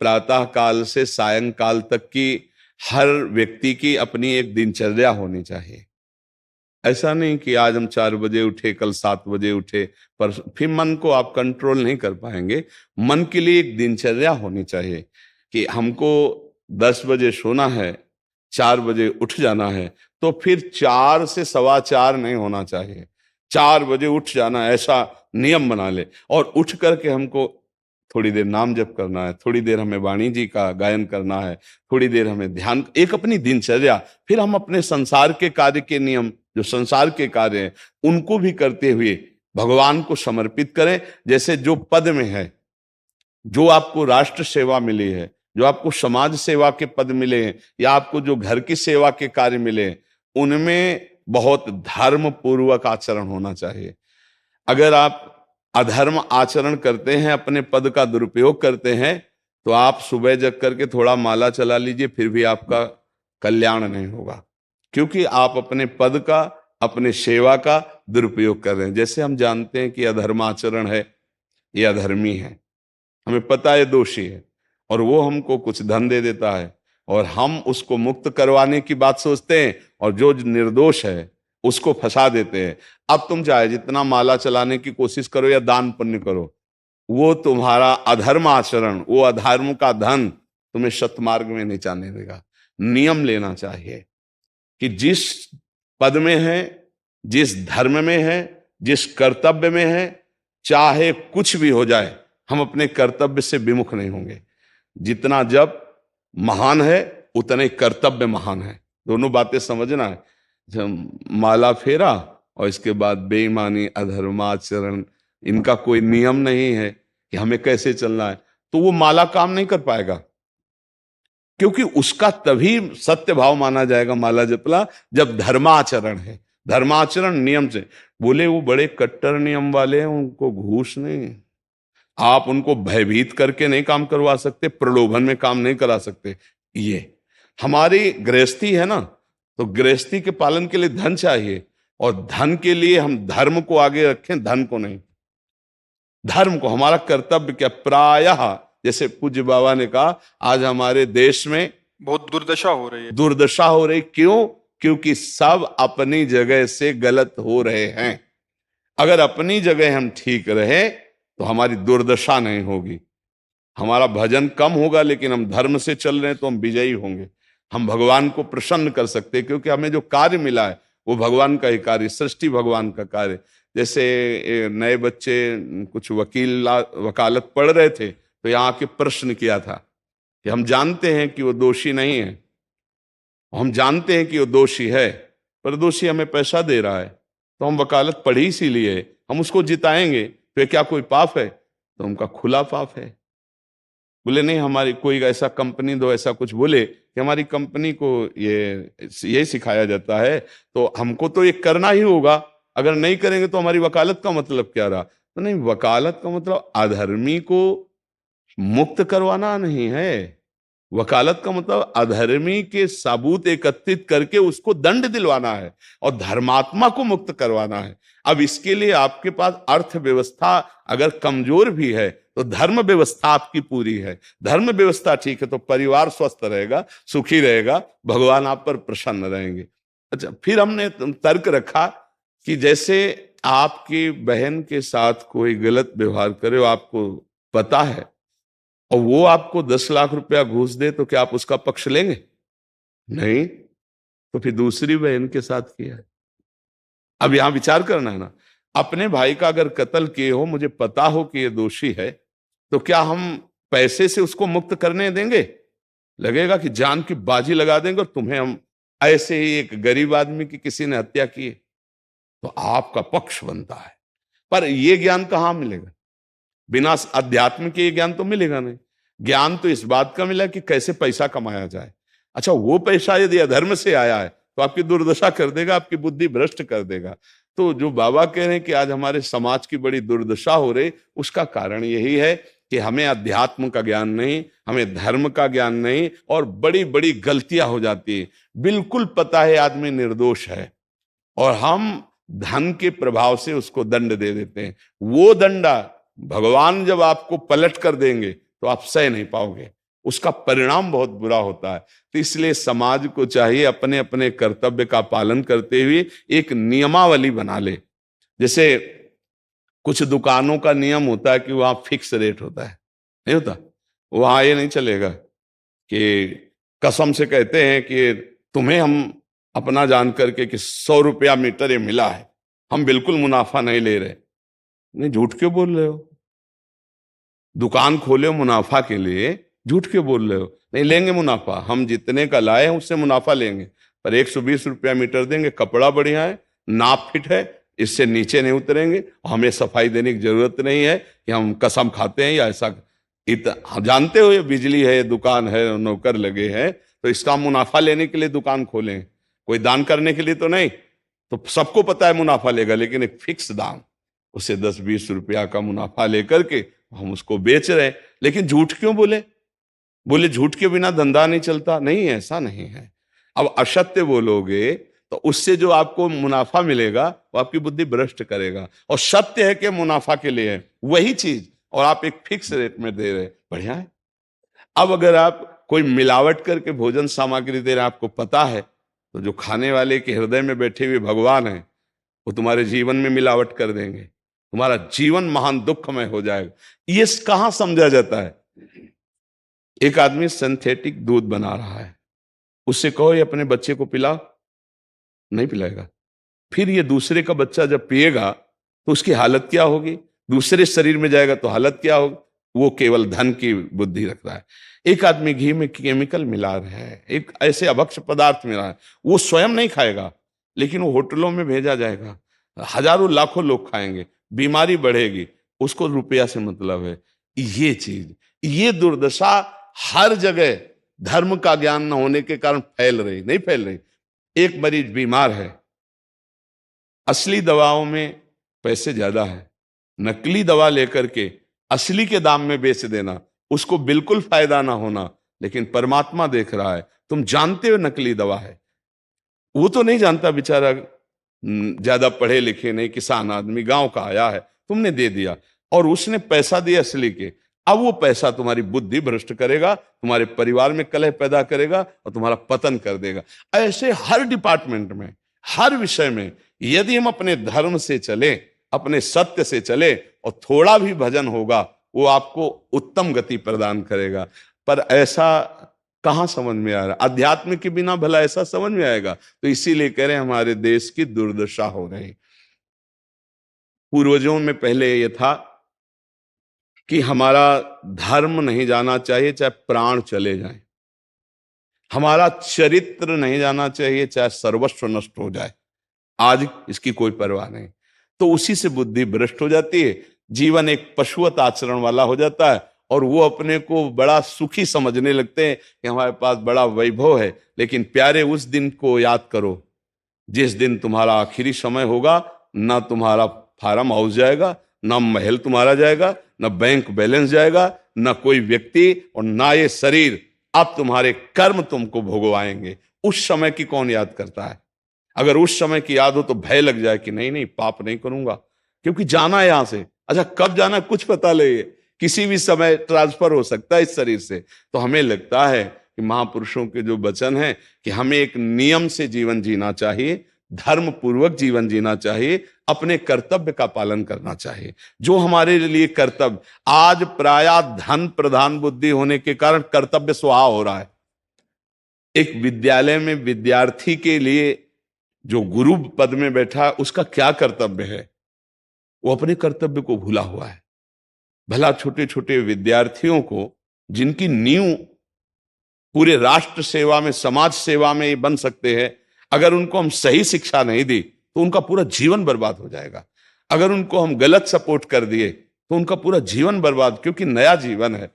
प्रातः काल से सायंकाल तक की हर व्यक्ति की अपनी एक दिनचर्या होनी चाहिए। ऐसा नहीं कि आज हम 4 बजे उठे, कल 7 बजे उठे, पर फिर मन को आप कंट्रोल नहीं कर पाएंगे। मन के लिए एक दिनचर्या होनी चाहिए कि हमको 10 बजे सोना है, 4 बजे उठ जाना है, तो फिर 4 से 4:15 नहीं होना चाहिए, 4 बजे उठ जाना, ऐसा नियम बना ले। और उठ करके हमको थोड़ी देर नाम जप करना है, थोड़ी देर हमें वाणी जी का गायन करना है, थोड़ी देर हमें ध्यान, एक अपनी दिनचर्या। फिर हम अपने संसार के कार्य के नियम, जो संसार के कार्य हैं, उनको भी करते हुए भगवान को समर्पित करें। जैसे जो पद में है, जो आपको राष्ट्र सेवा मिली है, जो आपको समाज सेवा के पद मिले हैं, या आपको जो घर की सेवा के कार्य मिले हैं, उनमें बहुत धर्म पूर्वक आचरण होना चाहिए। अगर आप अधर्म आचरण करते हैं, अपने पद का दुरुपयोग करते हैं, तो आप सुबह जग करके थोड़ा माला चला लीजिए, फिर भी आपका कल्याण नहीं होगा, क्योंकि आप अपने पद का, अपने सेवा का दुरुपयोग कर रहे हैं। जैसे हम जानते हैं कि अधर्माचरण है, ये अधर्मी है, हमें पता है दोषी है, और वो हमको कुछ धन दे देता है, और हम उसको मुक्त करवाने की बात सोचते हैं, और जो निर्दोष है उसको फंसा देते हैं। अब तुम चाहे जितना माला चलाने की कोशिश करो या दान पुण्य करो, वो तुम्हारा अधर्म आचरण, वो अधर्म का धन तुम्हें सतमार्ग में नहीं जाने देगा। नियम लेना चाहिए कि जिस पद में है, जिस धर्म में है, जिस कर्तव्य में है, चाहे कुछ भी हो जाए, हम अपने कर्तव्य से विमुख नहीं होंगे। जितना जप महान है, उतने कर्तव्य महान है। दोनों बातें समझना है। जब माला फेरा और इसके बाद बेईमानी, अधर्माचरण, इनका कोई नियम नहीं है कि हमें कैसे चलना है, तो वो माला काम नहीं कर पाएगा, क्योंकि उसका तभी सत्य भाव माना जाएगा माला जपला जब धर्माचरण है। धर्माचरण नियम से। बोले वो बड़े कट्टर नियम वाले हैं, उनको घूस नहीं, आप उनको भयभीत करके नहीं काम करवा सकते, प्रलोभन में काम नहीं करा सकते। ये हमारी गृहस्थी है ना, तो गृहस्थी के पालन के लिए धन चाहिए, और धन के लिए हम धर्म को आगे रखें, धन को नहीं। धर्म को, हमारा कर्तव्य क्या, प्रायः जैसे पूज्य बाबा ने कहा, आज हमारे देश में बहुत दुर्दशा हो रही है। दुर्दशा हो रही, क्यों? क्योंकि सब अपनी जगह से गलत हो रहे हैं। अगर अपनी जगह हम ठीक रहे तो हमारी दुर्दशा नहीं होगी। हमारा भजन कम होगा, लेकिन हम धर्म से चल रहे हैं तो हम विजयी होंगे। हम भगवान को प्रसन्न कर सकते हैं, क्योंकि हमें जो कार्य मिला है वो भगवान का ही कार्य, सृष्टि भगवान का कार्य। जैसे नए बच्चे कुछ वकालत पढ़ रहे थे, तो यहाँ आके प्रश्न किया था कि हम जानते हैं कि वो दोषी नहीं है, हम जानते हैं कि वो दोषी है, पर दोषी हमें पैसा दे रहा है, तो हम वकालत पढ़ी इसीलिए, हम उसको जिताएंगे, तो क्या कोई पाप है? तो उनका खुला पाप है। बोले नहीं, हमारी कोई ऐसा कंपनी दो, ऐसा कुछ बोले कि हमारी कंपनी को ये सिखाया जाता है, तो हमको तो ये करना ही होगा, अगर नहीं करेंगे तो हमारी वकालत का मतलब क्या रहा? तो नहीं, वकालत का मतलब अधर्मी को मुक्त करवाना नहीं है। वकालत का मतलब अधर्मी के सबूत एकत्रित करके उसको दंड दिलवाना है, और धर्मात्मा को मुक्त करवाना है। अब इसके लिए आपके पास अर्थव्यवस्था अगर कमजोर भी है, तो धर्म व्यवस्था आपकी पूरी है। धर्म व्यवस्था ठीक है तो परिवार स्वस्थ रहेगा, सुखी रहेगा, भगवान आप पर प्रसन्न रहेंगे। अच्छा, फिर हमने तर्क रखा कि जैसे आपकी बहन के साथ कोई गलत व्यवहार करे, आपको पता है, और वो आपको 10 लाख रुपया घूस दे, तो क्या आप उसका पक्ष लेंगे? नहीं। तो फिर दूसरी बहन के साथ किया है। अब यहां विचार करना है ना, अपने भाई का अगर कत्ल किए हो, मुझे पता हो कि ये दोषी है, तो क्या हम पैसे से उसको मुक्त करने देंगे? लगेगा कि जान की बाजी लगा देंगे, और तुम्हें हम, ऐसे ही एक गरीब आदमी की किसी ने हत्या की है, तो आपका पक्ष बनता है। पर यह ज्ञान कहां मिलेगा? बिना अध्यात्म के ये ज्ञान तो मिलेगा नहीं। ज्ञान तो इस बात का मिला कि कैसे पैसा कमाया जाए। अच्छा, वो पैसा यदि अधर्म से आया है तो आपकी दुर्दशा कर देगा, आपकी बुद्धि भ्रष्ट कर देगा। तो जो बाबा कह रहे हैं कि आज हमारे समाज की बड़ी दुर्दशा हो रही, उसका कारण यही है कि हमें अध्यात्म का ज्ञान नहीं, हमें धर्म का ज्ञान नहीं, और बड़ी बड़ी गलतियां हो जाती है। बिल्कुल पता है आदमी निर्दोष है, और हम धन के प्रभाव से उसको दंड दे देते हैं। वो दंडा भगवान जब आपको पलट कर देंगे तो आप सह नहीं पाओगे। उसका परिणाम बहुत बुरा होता है। तो इसलिए समाज को चाहिए अपने अपने कर्तव्य का पालन करते हुए एक नियमावली बना ले। जैसे कुछ दुकानों का नियम होता है कि वहां फिक्स रेट होता है, नहीं होता? वहां ये नहीं चलेगा कि कसम से कहते हैं कि तुम्हें हम अपना जान करके कि 100 रुपया मीटर ये मिला है, हम बिल्कुल मुनाफा नहीं ले रहे। नहीं, झूठ क्यों बोल रहे हो? दुकान खोले हो मुनाफा के लिए, झूठ क्यों बोल रहे हो? नहीं लेंगे मुनाफा, हम जितने का लाए हैं उससे मुनाफा लेंगे, पर 120 रुपया मीटर देंगे, कपड़ा बढ़िया है, नाप फिट है, इससे नीचे नहीं उतरेंगे, हमें सफाई देने की जरूरत नहीं है कि हम कसम खाते हैं या ऐसा। हम जानते हो ये बिजली है, दुकान है, नौकर लगे हैं, तो इसका मुनाफा लेने के लिए दुकान खोलें, कोई दान करने के लिए तो नहीं। तो सबको पता है मुनाफा लेगा, लेकिन एक फिक्स दाम, उसे 10-20 रुपया का मुनाफा लेकर के हम उसको बेच रहे हैं। लेकिन झूठ क्यों बोले? बोले झूठ के बिना धंधा नहीं चलता। नहीं, ऐसा नहीं है। अब असत्य बोलोगे तो उससे जो आपको मुनाफा मिलेगा वो आपकी बुद्धि भ्रष्ट करेगा, और सत्य है कि मुनाफा के लिए है वही चीज, और आप एक फिक्स रेट में दे रहे, बढ़िया है। अब अगर आप कोई मिलावट करके भोजन सामग्री दे रहे, आपको पता है, तो जो खाने वाले के हृदय में बैठे हुए भगवान है वो तुम्हारे जीवन में मिलावट कर देंगे, तुम्हारा जीवन महान दुखमय हो जाएगा। ये कहां समझा जाता है? एक आदमी सिंथेटिक दूध बना रहा है, उससे कहो ये अपने बच्चे को पिला, नहीं पिलाएगा। फिर ये दूसरे का बच्चा जब पिएगा तो उसकी हालत क्या होगी? दूसरे शरीर में जाएगा तो हालत क्या होगी? वो केवल धन की बुद्धि रख रहा है। एक आदमी घी में केमिकल मिला रहा है, एक ऐसे अभक्ष्य पदार्थ मिला है, वो स्वयं नहीं खाएगा, लेकिन वो होटलों में भेजा जाएगा, हजारों लाखों लोग खाएंगे, बीमारी बढ़ेगी, उसको रुपया से मतलब है। ये चीज, ये दुर्दशा हर जगह धर्म का ज्ञान न होने के कारण फैल रही, नहीं फैल रही। एक मरीज बीमार है, असली दवाओं में पैसे ज्यादा है, नकली दवा लेकर के असली के दाम में बेच देना, उसको बिल्कुल फायदा ना होना। लेकिन परमात्मा देख रहा है, तुम जानते हो नकली दवा है, वो तो नहीं जानता बेचारा, ज्यादा पढ़े लिखे नहीं, किसान आदमी गांव का आया है, तुमने दे दिया और उसने पैसा दिया असली के। अब वो पैसा तुम्हारी बुद्धि भ्रष्ट करेगा, तुम्हारे परिवार में कलह पैदा करेगा और तुम्हारा पतन कर देगा। ऐसे हर डिपार्टमेंट में, हर विषय में यदि हम अपने धर्म से चले, अपने सत्य से चले और थोड़ा भी भजन होगा, वो आपको उत्तम गति प्रदान करेगा। पर ऐसा कहां समझ में आ रहा? अध्यात्म के बिना भला ऐसा समझ में आएगा? तो इसीलिए कह रहे हैं हमारे देश की दुर्दशा हो रही। पूर्वजों में पहले यह था कि हमारा धर्म नहीं जाना चाहिए चाहे प्राण चले जाएं, हमारा चरित्र नहीं जाना चाहिए चाहे सर्वस्व नष्ट हो जाए। आज इसकी कोई परवाह नहीं, तो उसी से बुद्धि भ्रष्ट हो जाती है, जीवन एक पशुवत आचरण वाला हो जाता है, और वो अपने को बड़ा सुखी समझने लगते हैं कि हमारे पास बड़ा वैभव है। लेकिन प्यारे, उस दिन को याद करो जिस दिन तुम्हारा आखिरी समय होगा, ना तुम्हारा फार्म हाउस जाएगा, ना महल तुम्हारा जाएगा, ना बैंक बैलेंस जाएगा, ना कोई व्यक्ति, और ना ये शरीर। अब तुम्हारे कर्म तुमको भोगवाएंगे। उस समय की कौन याद करता है? अगर उस समय की याद हो तो भय लग जाए कि नहीं नहीं, पाप नहीं करूंगा, क्योंकि जाना है यहां से। अच्छा, कब जाना कुछ पता नहीं है, किसी भी समय ट्रांसफर हो सकता है इस शरीर से। तो हमें लगता है कि महापुरुषों के जो वचन है कि हमें एक नियम से जीवन जीना चाहिए, धर्म पूर्वक जीवन जीना चाहिए, अपने कर्तव्य का पालन करना चाहिए। जो हमारे लिए कर्तव्य, आज प्रायः धन प्रधान बुद्धि होने के कारण कर्तव्य स्वाहा हो रहा है। एक विद्यालय में विद्यार्थी के लिए जो गुरु पद में बैठा, उसका क्या कर्तव्य है? वो अपने कर्तव्य को भूला हुआ है। भला छोटे छोटे विद्यार्थियों को, जिनकी नींव पूरे राष्ट्र सेवा में, समाज सेवा में ये बन सकते हैं, अगर उनको हम सही शिक्षा नहीं दी तो उनका पूरा जीवन बर्बाद हो जाएगा। अगर उनको हम गलत सपोर्ट कर दिए तो उनका पूरा जीवन बर्बाद, क्योंकि नया जीवन है।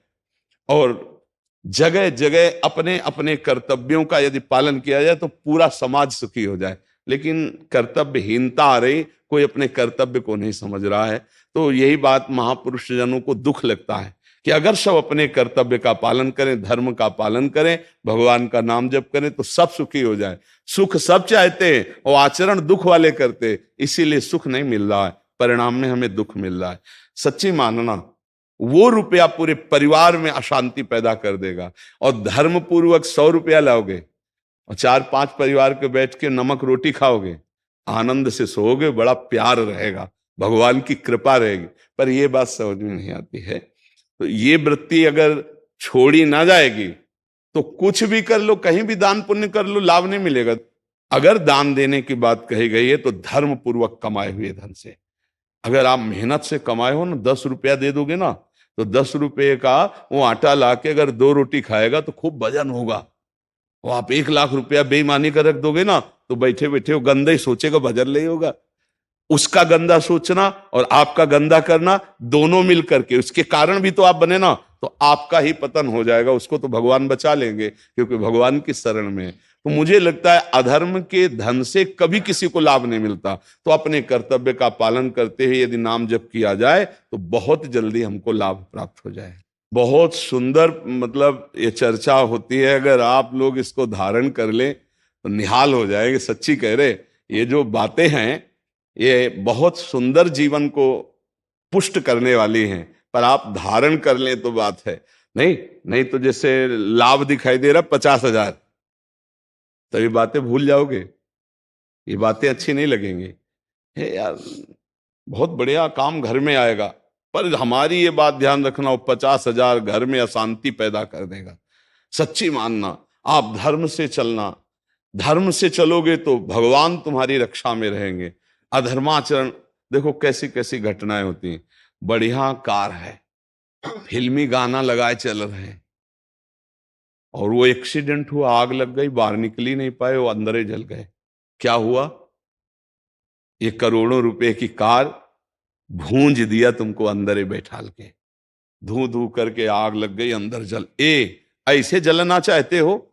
और जगह जगह अपने अपने कर्तव्यों का यदि पालन किया जाए तो पूरा समाज सुखी हो जाए। लेकिन कर्तव्यहीनता आ रही, कोई अपने कर्तव्य को नहीं समझ रहा है। तो यही बात महापुरुष जनों को दुख लगता है कि अगर सब अपने कर्तव्य का पालन करें, धर्म का पालन करें, भगवान का नाम जप करें, तो सब सुखी हो जाए। सुख सब चाहते हैं और आचरण दुख वाले करते, इसीलिए सुख नहीं मिल रहा है, परिणाम में हमें दुख मिल रहा है। सच्ची मानना वो रुपया पूरे परिवार में अशांति पैदा कर देगा। और धर्म पूर्वक 100 रुपया लाओगे और 4-5 परिवार के बैठ के नमक रोटी खाओगे, आनंद से सोओगे, बड़ा प्यार रहेगा, भगवान की कृपा रहेगी। पर ये बात समझ में नहीं आती है। तो ये वृत्ति अगर छोड़ी ना जाएगी तो कुछ भी कर लो, कहीं भी दान पुण्य कर लो, लाभ नहीं मिलेगा। अगर दान देने की बात कही गई है तो धर्म पूर्वक कमाए हुए धन से। अगर आप मेहनत से कमाए हो ना, 10 रुपया दे दोगे ना, तो 10 रुपये का वो आटा लाके अगर 2 रोटी खाएगा तो खूब वजन होगा। वो आप 1 लाख रुपया बेईमानी का रख दोगे ना, तो बैठे बैठे वो गंदा ही सोचेगा, वजन नहीं होगा। उसका गंदा सोचना और आपका गंदा करना दोनों मिल करके, उसके कारण भी तो आप बने ना, तो आपका ही पतन हो जाएगा। उसको तो भगवान बचा लेंगे क्योंकि भगवान की शरण में है। तो मुझे लगता है अधर्म के धन से कभी किसी को लाभ नहीं मिलता। तो अपने कर्तव्य का पालन करते हुए यदि नाम जप किया जाए तो बहुत जल्दी हमको लाभ प्राप्त हो जाए। बहुत सुंदर मतलब ये चर्चा होती है। अगर आप लोग इसको धारण कर लें तो निहाल हो जाएंगे। सच्ची कह रहे, ये जो बातें हैं ये बहुत सुंदर जीवन को पुष्ट करने वाली हैं, पर आप धारण कर लें तो बात है। नहीं तो जैसे लाभ दिखाई दे रहा 50,000, तभी बातें भूल जाओगे, ये बातें अच्छी नहीं लगेंगी। हे यार, बहुत बढ़िया काम घर में आएगा, पर हमारी ये बात ध्यान रखना, वो 50,000 घर में अशांति पैदा कर देगा। सच्ची मानना, आप धर्म से चलना, धर्म से चलोगे तो भगवान तुम्हारी रक्षा में रहेंगे। अधर्माचरण, देखो कैसी कैसी घटनाएं होती हैं। बढ़िया कार है, फिल्मी गाना लगाए चल रहे हैं, और वो एक्सीडेंट हुआ, आग लग गई, बाहर निकल ही नहीं पाए, वो अंदर ही जल गए। क्या हुआ? ये करोड़ों रुपए की कार भूंज दिया तुमको अंदर ही बैठाल के, धू धू करके आग लग गई, अंदर जल। ऐसे जलना चाहते हो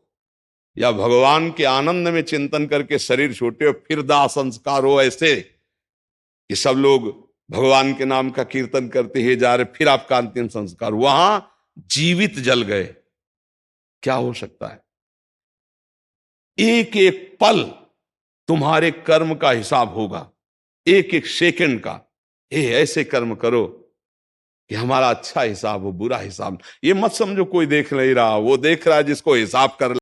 या भगवान के आनंद में चिंतन करके शरीर छोटे हो फिर दाह संस्कार हो ऐसे कि सब लोग भगवान के नाम का कीर्तन करते ही जा रहे, फिर आपका अंतिम संस्कार वहां जीवित जल गए? क्या हो सकता है? एक एक पल तुम्हारे कर्म का हिसाब होगा, एक एक सेकंड का। ऐसे कर्म करो कि हमारा अच्छा हिसाब हो, बुरा हिसाब। ये मत समझो कोई देख नहीं रहा, वो देख रहा है जिसको हिसाब कर